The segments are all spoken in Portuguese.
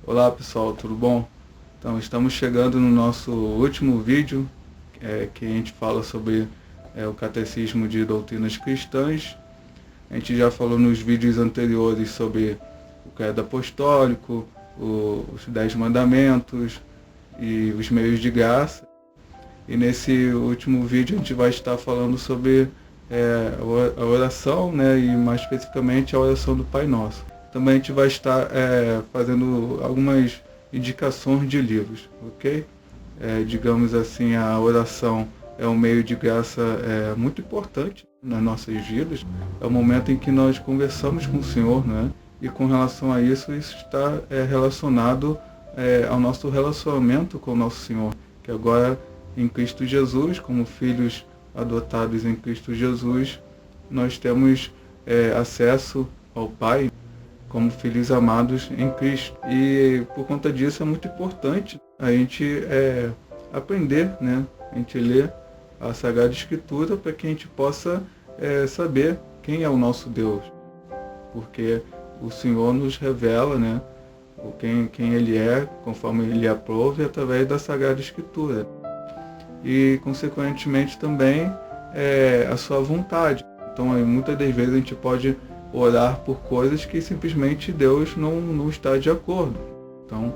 Olá pessoal, tudo bom? Então estamos chegando no nosso último vídeo, que a gente fala sobre o Catecismo de Doutrinas Cristãs. A gente já falou nos vídeos anteriores sobre o Credo Apostólico, os 10 Mandamentos e os meios de graça. E nesse último vídeo a gente vai estar falando sobre a oração, né, e mais especificamente a oração do Pai Nosso. Também a gente vai estar fazendo algumas indicações de livros, ok? Digamos assim, a oração é um meio de graça muito importante nas nossas vidas. É o momento em que nós conversamos com o Senhor, né? E com relação a isso está relacionado ao nosso relacionamento com o nosso Senhor, que agora em Cristo Jesus, como filhos adotados em Cristo Jesus, nós temos acesso ao Pai como filhos amados em Cristo. E por conta disso é muito importante a gente aprender, né? A gente ler a Sagrada Escritura para que a gente possa saber quem é o nosso Deus. Porque o Senhor nos revela, né, quem Ele é, conforme Ele aprove, através da Sagrada Escritura. E, consequentemente, também a sua vontade. Então, muitas das vezes a gente pode orar por coisas que simplesmente Deus não está de acordo. Então,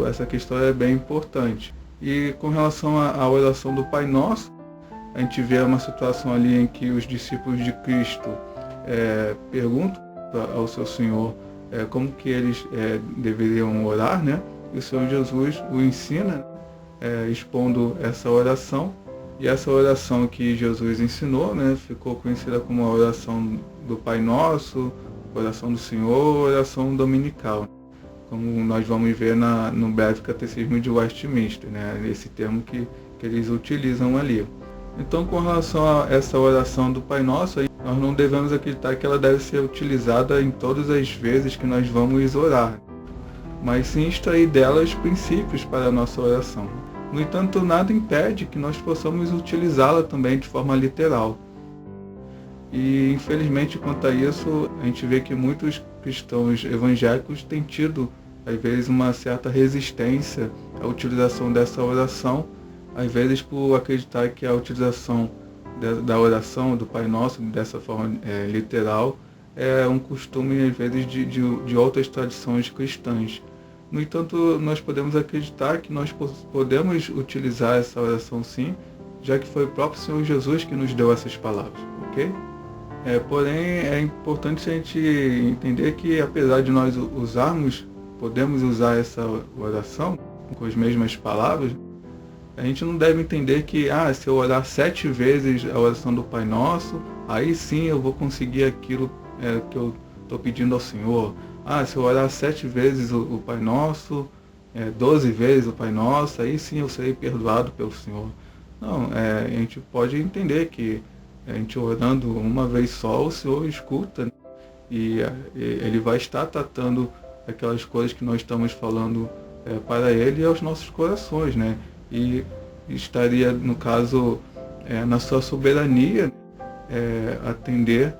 essa questão é bem importante. E com relação à oração do Pai Nosso, a gente vê uma situação ali em que os discípulos de Cristo perguntam ao seu Senhor como que eles deveriam orar, né? E o Senhor Jesus o ensina, expondo essa oração. E essa oração que Jesus ensinou, né, ficou conhecida como a oração do Pai Nosso, oração do Senhor, oração dominical, como nós vamos ver no breve Catecismo de Westminster, né, esse termo que eles utilizam ali. Então, com relação a essa oração do Pai Nosso, nós não devemos acreditar que ela deve ser utilizada em todas as vezes que nós vamos orar, mas sim extrair dela os princípios para a nossa oração. No entanto, nada impede que nós possamos utilizá-la também de forma literal. E, infelizmente, quanto a isso, a gente vê que muitos cristãos evangélicos têm tido, às vezes, uma certa resistência à utilização dessa oração, às vezes por acreditar que a utilização da oração do Pai Nosso, dessa forma literal, é um costume, às vezes, de outras tradições cristãs. No entanto, nós podemos acreditar que nós podemos utilizar essa oração sim, já que foi o próprio Senhor Jesus que nos deu essas palavras, ok? Porém, é importante a gente entender que, apesar de nós podemos usar essa oração com as mesmas palavras, a gente não deve entender que, se eu orar 7 vezes a oração do Pai Nosso, aí sim eu vou conseguir aquilo que eu estou pedindo ao Senhor. Se eu orar 7 vezes o Pai Nosso, 12 vezes o Pai Nosso, aí sim eu serei perdoado pelo Senhor. Não, a gente pode entender que a gente orando uma vez só, o Senhor escuta, né? E Ele vai estar tratando aquelas coisas que nós estamos falando para Ele e aos nossos corações, né? E estaria, no caso, na sua soberania, atender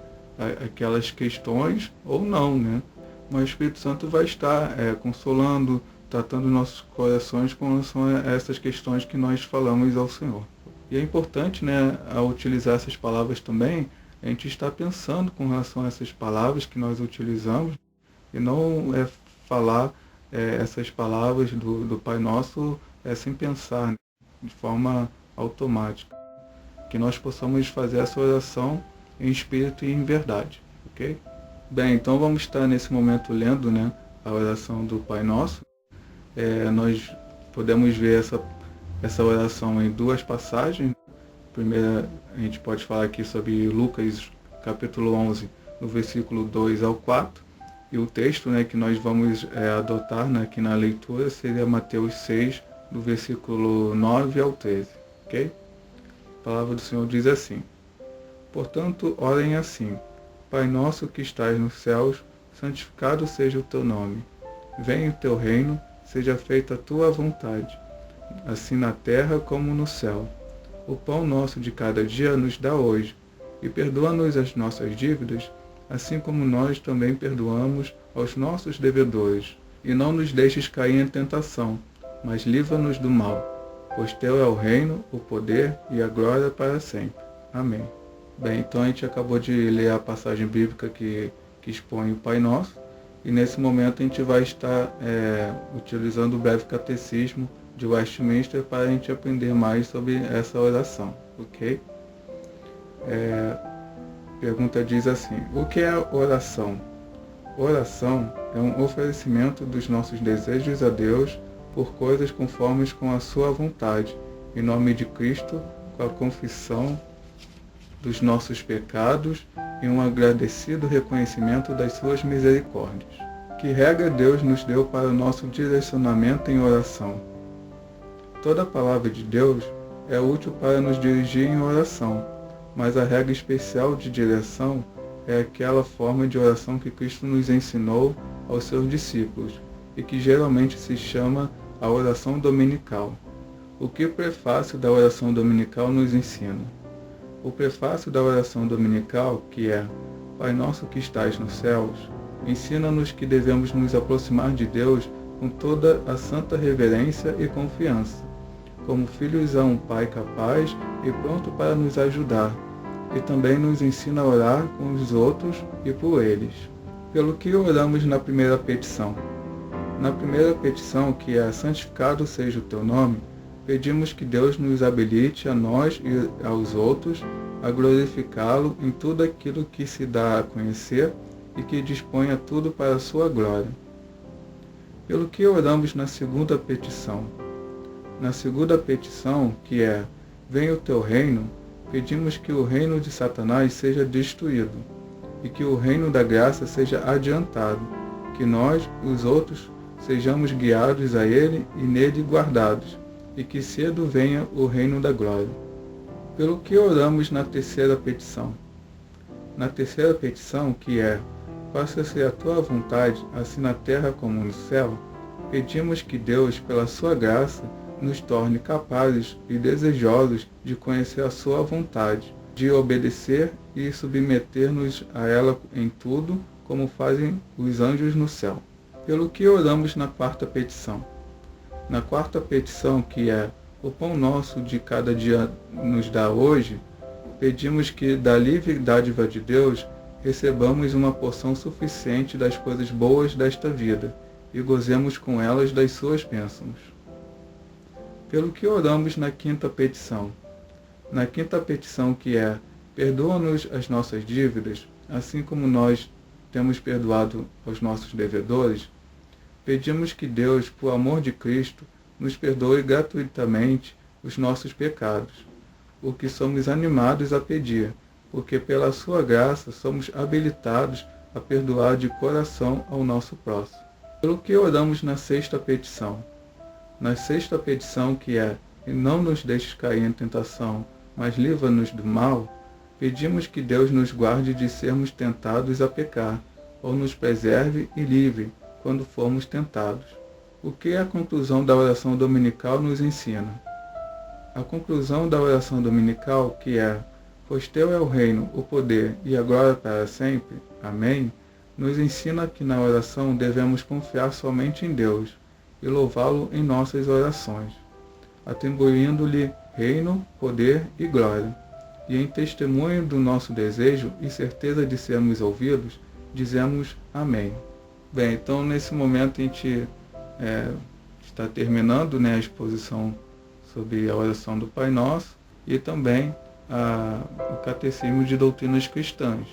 aquelas questões ou não, né? Mas o Espírito Santo vai estar consolando, tratando nossos corações com relação a essas questões que nós falamos ao Senhor. E é importante, né, ao utilizar essas palavras também, a gente estar pensando com relação a essas palavras que nós utilizamos e não falar essas palavras do Pai Nosso sem pensar, né, de forma automática. Que nós possamos fazer essa oração em espírito e em verdade, ok? Bem, então vamos estar nesse momento lendo, né, a oração do Pai Nosso. Nós podemos ver essa oração em 2 passagens. Primeira, a gente pode falar aqui sobre Lucas capítulo 11, no versículo 2 ao 4. E o texto, né, que nós vamos adotar, né, aqui na leitura seria Mateus 6, do versículo 9 ao 13. Ok? A palavra do Senhor diz assim: Portanto, orem assim: Pai nosso que estás nos céus, santificado seja o teu nome. Venha o teu reino, seja feita a tua vontade, assim na terra como no céu. O pão nosso de cada dia nos dá hoje, e perdoa-nos as nossas dívidas, assim como nós também perdoamos aos nossos devedores. e não nos deixes cair em tentação, mas livra-nos do mal. Pois teu é o reino, o poder e a glória para sempre. Amém. Bem, então a gente acabou de ler a passagem bíblica que expõe o Pai Nosso, e nesse momento a gente vai estar utilizando o breve catecismo de Westminster para a gente aprender mais sobre essa oração, ok? A pergunta diz assim: o que é oração? Oração é um oferecimento dos nossos desejos a Deus por coisas conformes com a sua vontade, em nome de Cristo, com a confissão dos nossos pecados e um agradecido reconhecimento das suas misericórdias. Que regra Deus nos deu para o nosso direcionamento em oração? Toda a palavra de Deus é útil para nos dirigir em oração, mas a regra especial de direção é aquela forma de oração que Cristo nos ensinou aos seus discípulos e que geralmente se chama a oração dominical. O que o prefácio da oração dominical nos ensina? O prefácio da oração dominical, que é Pai Nosso que estais nos céus, ensina-nos que devemos nos aproximar de Deus com toda a santa reverência e confiança, como filhos a um Pai capaz e pronto para nos ajudar, e também nos ensina a orar com os outros e por eles. Pelo que oramos na primeira petição? Na primeira petição, que é santificado seja o teu nome, pedimos que Deus nos habilite a nós e aos outros a glorificá-lo em tudo aquilo que se dá a conhecer e que disponha tudo para a sua glória. Pelo que oramos na segunda petição? Na segunda petição, que é venha o teu reino, pedimos que o reino de Satanás seja destruído e que o reino da graça seja adiantado, que nós, os outros, sejamos guiados a ele e nele guardados, e que cedo venha o reino da glória. Pelo que oramos na terceira petição? Na terceira petição, que é faça-se a tua vontade, assim na terra como no céu, pedimos que Deus, pela sua graça, nos torne capazes e desejosos de conhecer a sua vontade, de obedecer e submeter-nos a ela em tudo, como fazem os anjos no céu. Pelo que oramos na quarta petição? Na quarta petição, que é o pão nosso de cada dia nos dá hoje, pedimos que da livre dádiva de Deus recebamos uma porção suficiente das coisas boas desta vida e gozemos com elas das suas bênçãos. Pelo que oramos na quinta petição? Na quinta petição, que é perdoa-nos as nossas dívidas, assim como nós temos perdoado aos nossos devedores, pedimos que Deus, por amor de Cristo, nos perdoe gratuitamente os nossos pecados, o que somos animados a pedir, porque pela sua graça somos habilitados a perdoar de coração ao nosso próximo. Pelo que oramos na sexta petição? Na sexta petição, que é e não nos deixes cair em tentação, mas livra-nos do mal, pedimos que Deus nos guarde de sermos tentados a pecar, ou nos preserve e livre quando formos tentados. O que a conclusão da oração dominical nos ensina? A conclusão da oração dominical, que é pois teu é o reino, o poder e a glória para sempre, amém, nos ensina que na oração devemos confiar somente em Deus e louvá-lo em nossas orações, atribuindo-lhe reino, poder e glória. E em testemunho do nosso desejo e certeza de sermos ouvidos, dizemos amém. Bem, então nesse momento a gente está terminando a exposição sobre a oração do Pai Nosso e também o Catecismo de Doutrinas Cristãs.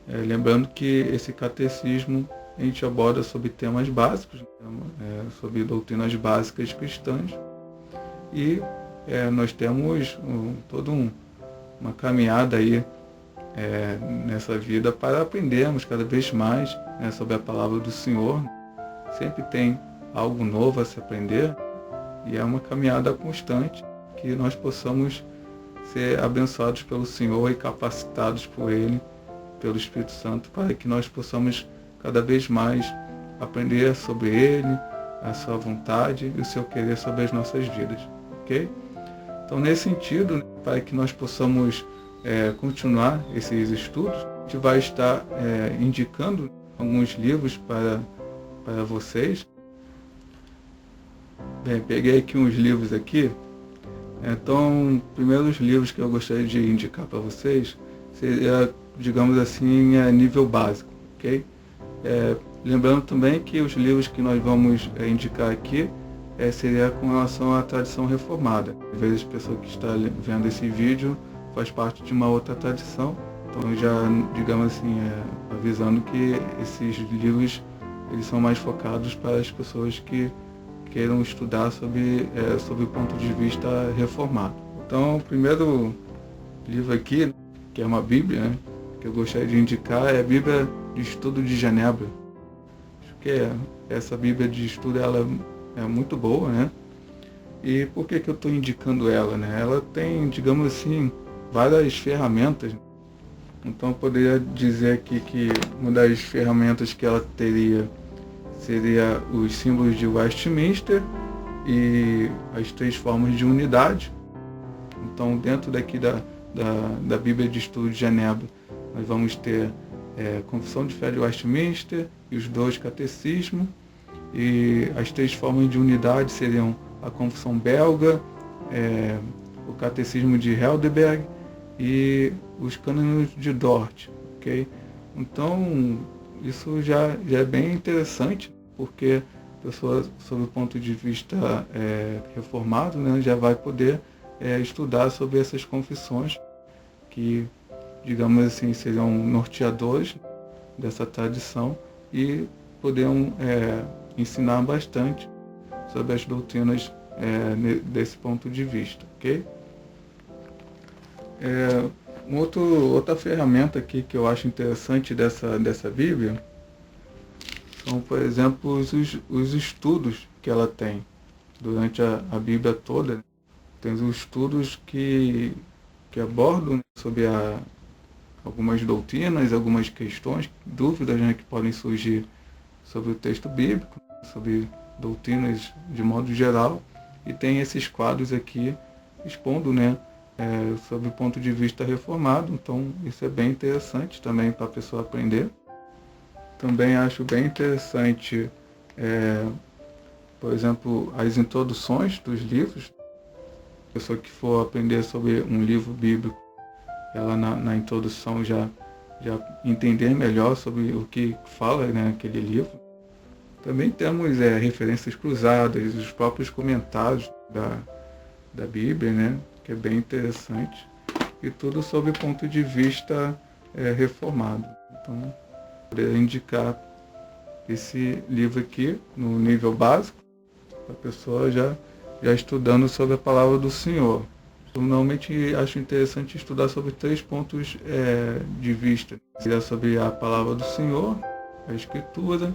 Lembrando que esse catecismo a gente aborda sobre temas básicos, sobre doutrinas básicas cristãs, e nós temos toda uma caminhada aí nessa vida para aprendermos cada vez mais sobre a palavra do Senhor. Sempre tem algo novo a se aprender e é uma caminhada constante que nós possamos ser abençoados pelo Senhor e capacitados por Ele, pelo Espírito Santo, para que nós possamos cada vez mais aprender sobre Ele, a sua vontade e o seu querer sobre as nossas vidas, ok? Então, nesse sentido, para que nós possamos continuar esses estudos, a gente vai estar indicando alguns livros para para vocês. Bem, peguei aqui uns livros aqui. Então, primeiros livros que eu gostaria de indicar para vocês seria, digamos assim, nível básico, ok? Lembrando também que os livros que nós vamos indicar aqui seria com relação à tradição reformada. Às vezes a pessoa que está vendo esse vídeo faz parte de uma outra tradição, então já, digamos assim, avisando que esses livros eles são mais focados para as pessoas que queiram estudar sobre o ponto de vista reformado. Então, o primeiro livro aqui, que é uma Bíblia, né, que eu gostaria de indicar, é a Bíblia de Estudo de Genebra. Acho que essa Bíblia de Estudo ela é muito boa, né? E por que eu estou indicando ela, né? Ela tem, digamos assim, várias ferramentas. Então eu poderia dizer aqui que uma das ferramentas que ela teria seria os símbolos de Westminster e as 3 formas de unidade. Então dentro daqui da Bíblia de Estudo de Genebra, nós vamos ter Confissão de Fé de Westminster e os 2 catecismos. E as 3 formas de unidade seriam a Confissão Belga, o Catecismo de Heidelberg e os Cânones de Dort, ok? Então, isso já é bem interessante, porque a pessoa, sob o ponto de vista reformado, né, já vai poder estudar sobre essas confissões que, digamos assim, seriam norteadores dessa tradição e poderiam ensinar bastante sobre as doutrinas desse ponto de vista, ok? Outra ferramenta aqui que eu acho interessante dessa Bíblia são, por exemplo, os estudos que ela tem durante a Bíblia toda. Tem os estudos que abordam sobre algumas doutrinas, algumas questões, dúvidas, né, que podem surgir sobre o texto bíblico, sobre doutrinas de modo geral, e tem esses quadros aqui expondo, né, sobre o ponto de vista reformado. Então isso é bem interessante também para a pessoa aprender. Também acho bem interessante, por exemplo, as introduções dos livros. A pessoa que for aprender sobre um livro bíblico, ela na introdução já entender melhor sobre o que fala, né, aquele livro. Também temos referências cruzadas, os próprios comentários da Bíblia, né, que é bem interessante, e tudo sob o ponto de vista reformado. Então, poderia indicar esse livro aqui no nível básico, para a pessoa já estudando sobre a palavra do Senhor. Eu normalmente acho interessante estudar sobre 3 pontos de vista. Seria sobre a palavra do Senhor, a Escritura,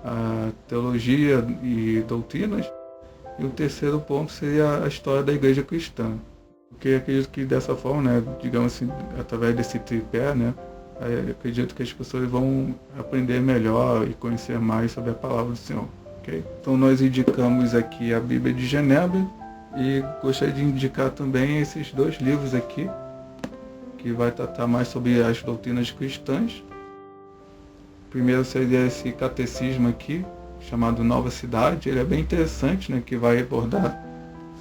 a teologia e doutrinas. E o terceiro ponto seria a história da igreja cristã. Porque acredito que dessa forma, né, digamos assim, através desse tripé, né, acredito que as pessoas vão aprender melhor e conhecer mais sobre a palavra do Senhor. Okay? Então nós indicamos aqui a Bíblia de Genebra e gostaria de indicar também esses 2 livros aqui, que vai tratar mais sobre as doutrinas cristãs. Primeiro seria esse catecismo aqui, chamado Nova Cidade. Ele é bem interessante, né, que vai abordar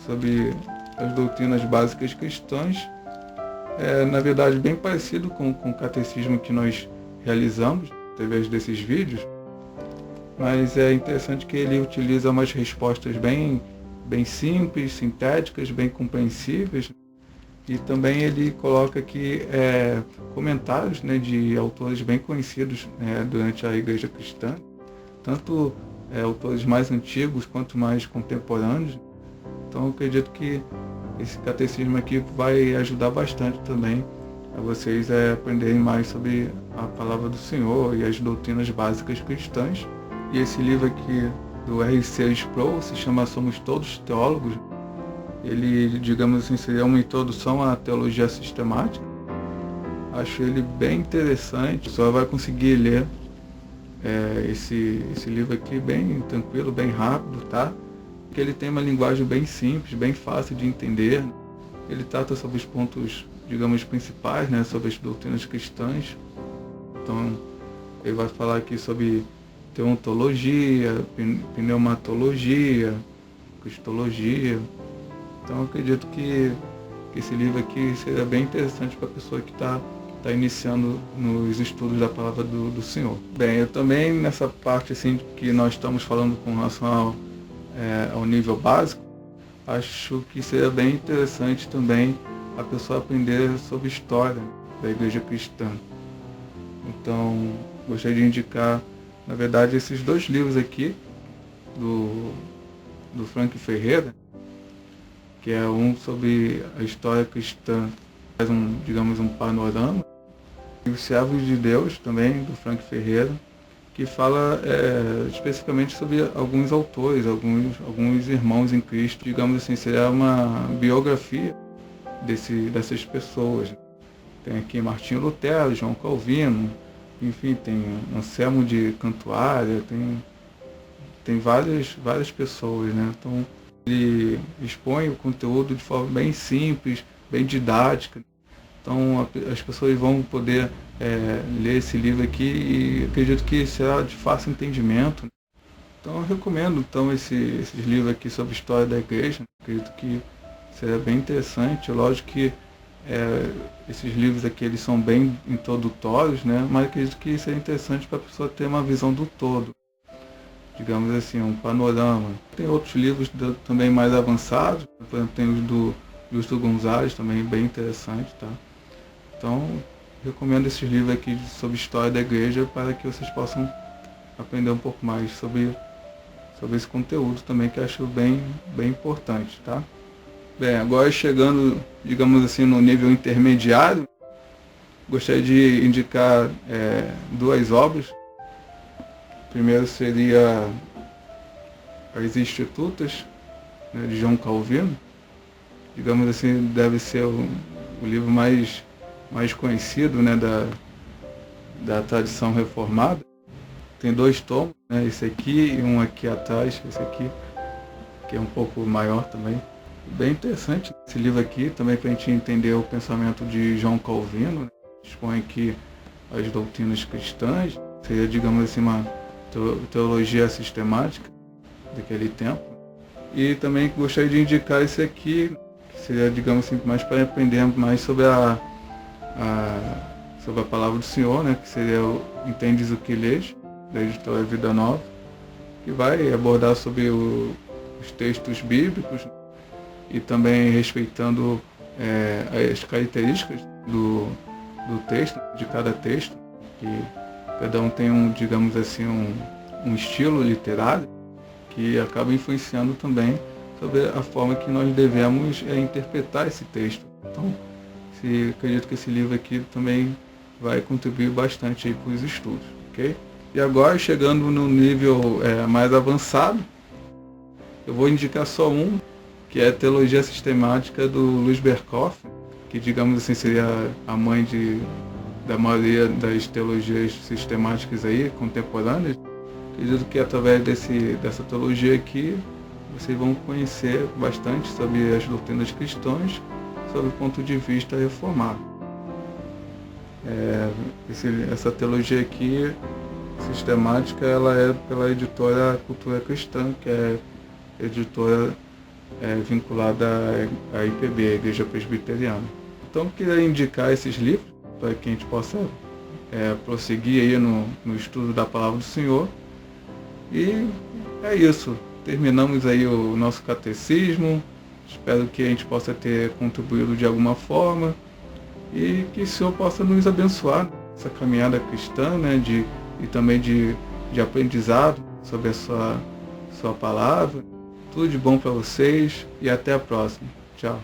sobre as doutrinas básicas cristãs. Na verdade, bem parecido com o catecismo que nós realizamos através desses vídeos, mas é interessante que ele utiliza umas respostas bem simples, sintéticas, bem compreensíveis, e também ele coloca aqui comentários, né, de autores bem conhecidos durante a igreja cristã, tanto autores mais antigos quanto mais contemporâneos. Então eu acredito que esse catecismo aqui vai ajudar bastante também a vocês aprenderem mais sobre a palavra do Senhor e as doutrinas básicas cristãs. E esse livro aqui do R.C. Sproul se chama Somos Todos Teólogos. Ele, digamos assim, seria uma introdução à teologia sistemática. Acho ele bem interessante, só vai conseguir ler esse livro aqui bem tranquilo, bem rápido, tá? Porque ele tem uma linguagem bem simples, bem fácil de entender. Ele trata sobre os pontos, digamos, principais, né, sobre as doutrinas cristãs. Então, ele vai falar aqui sobre teontologia, pneumatologia, cristologia. Então eu acredito que esse livro aqui seria bem interessante para a pessoa que está iniciando nos estudos da palavra do Senhor. Bem, eu também nessa parte assim que nós estamos falando com relação ao nível básico, acho que seria bem interessante também a pessoa aprender sobre história da igreja cristã. Então, gostaria de indicar, na verdade, esses dois livros aqui, do Frank Ferreira, que é um sobre a história cristã, faz digamos, um panorama, e Os Servos de Deus, também, do Frank Ferreira, que fala especificamente sobre alguns autores, alguns irmãos em Cristo, digamos assim, seria uma biografia dessas pessoas. Tem aqui Martinho Lutero, João Calvino, enfim, tem Anselmo de Cantuária, tem várias pessoas, né? Então, ele expõe o conteúdo de forma bem simples, bem didática. Então, as pessoas vão poder ler esse livro aqui e acredito que será de fácil entendimento. Então, eu recomendo esses livros aqui sobre história da igreja. Acredito que será bem interessante. Lógico que esses livros aqui eles são bem introdutórios, né? Mas acredito que seria interessante para a pessoa ter uma visão do todo, digamos assim, um panorama. Tem outros livros também mais avançados, por exemplo, tem os do Justo Gonzalez, também bem interessante, tá? Então, recomendo esses livros aqui sobre história da igreja para que vocês possam aprender um pouco mais sobre esse conteúdo também, que eu acho bem importante, tá? Bem, agora chegando, digamos assim, no nível intermediário, gostaria de indicar duas obras. Primeiro seria As Institutas, né, de João Calvino. Digamos assim, deve ser o livro mais conhecido, né, da tradição reformada. Tem 2 tomos, né, esse aqui e um aqui atrás, esse aqui, que é um pouco maior também. Bem interessante esse livro aqui, também para a gente entender o pensamento de João Calvino, né? Expõe aqui as doutrinas cristãs, seria, digamos assim, uma teologia sistemática daquele tempo. E também gostaria de indicar esse aqui, que seria, digamos assim, mais para aprender mais sobre sobre a palavra do Senhor, né? Que seria o Entendes o que lês, da editora Vida Nova, que vai abordar sobre os textos bíblicos e também respeitando as características do texto, de cada texto, que cada um tem digamos assim, um estilo literário que acaba influenciando também sobre a forma que nós devemos interpretar esse texto. Então, acredito que esse livro aqui também vai contribuir bastante para os estudos, ok? E agora, chegando no nível mais avançado, eu vou indicar só um, que é a Teologia Sistemática do Luiz Berkhoff, que, digamos assim, seria a mãe da maioria das teologias sistemáticas aí, contemporâneas. Acredito que através dessa teologia aqui, vocês vão conhecer bastante sobre as doutrinas cristãs, sob o ponto de vista reformado. Essa teologia aqui, sistemática, ela é pela editora Cultura Cristã, que é editora vinculada à IPB, a Igreja Presbiteriana. Então, eu queria indicar esses livros para que a gente possa prosseguir aí no estudo da Palavra do Senhor. E é isso. Terminamos aí o nosso catecismo. Espero que a gente possa ter contribuído de alguma forma e que o Senhor possa nos abençoar nessa caminhada cristã, né, e também de aprendizado sobre a sua palavra. Tudo de bom para vocês e até a próxima. Tchau.